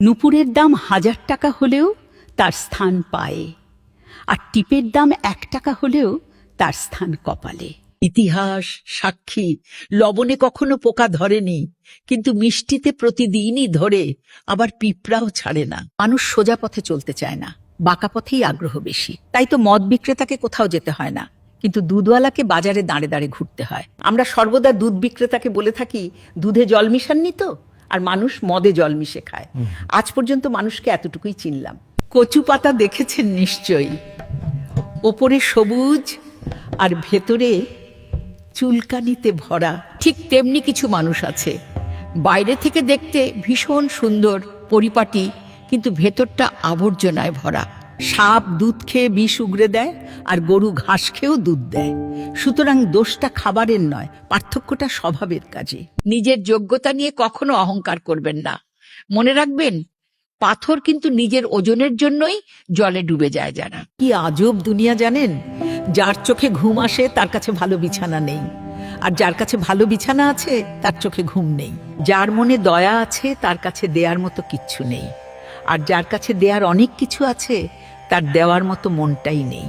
নুপুরের দাম 1000 টাকা হলেও তার স্থান পায়ে, আর টিপের দাম 1 টাকা হলেও তার স্থান কপালে। ইতিহাস সাক্ষী, লবণে কখনো পোকা ধরেনি, কিন্তু মিষ্টিতে প্রতিদিনই ধরে, আবার পিঁপড়াও ছাড়ে না। মানুষ সোজা পথে চলতে চায় না, বাঁকা পথেই আগ্রহ বেশি। তাই তো মদ বিক্রেতাকে কোথাও যেতে হয় না, কিন্তু দুধওয়ালাকে বাজারে দাঁড়ে দাঁড়ে ঘুরতে হয়। আমরা সর্বদা দুধ বিক্রেতাকে বলে থাকি, দুধে জল মিশাননি তো, আর মানুষ মদে জল মিশে খায়। আজ পর্যন্ত মানুষকে এতটুকুই চিনলাম। কচু পাতা দেখেছেন নিশ্চয়ই, ওপরে সবুজ আর ভেতরে চুলকানিতে ভরা। ঠিক তেমনি কিছু মানুষ আছে, বাইরে থেকে দেখতে ভীষণ সুন্দর পরিপাটি, কিন্তু ভেতরটা আবর্জনায় ভরা। সাপ দুধ খেয়ে বিষ উগরে দেয়, আর গরু ঘাস খেয়েও দুধ দেয়। সুতরাং দোষটা খাবারের নয়, পার্থক্যটা স্বভাবের কাজে। নিজের যোগ্যতা নিয়ে কখনো অহংকার করবেন না। মনে রাখবেন, পাথর কিন্তু নিজের ওজনের জন্যই জলে ডুবে যায় যারা। কি আজব দুনিয়া জানেন! যার চোখে ঘুম আসে তার কাছে ভালো বিছানা নেই, আর যার কাছে ভালো বিছানা আছে তার চোখে ঘুম নেই। যার মনে দয়া আছে তার কাছে দেয়ার মতো কিচ্ছু নেই, আর যার কাছে দেয়ার অনেক কিছু আছে তার দেওয়ার মতো মনটাই নেই।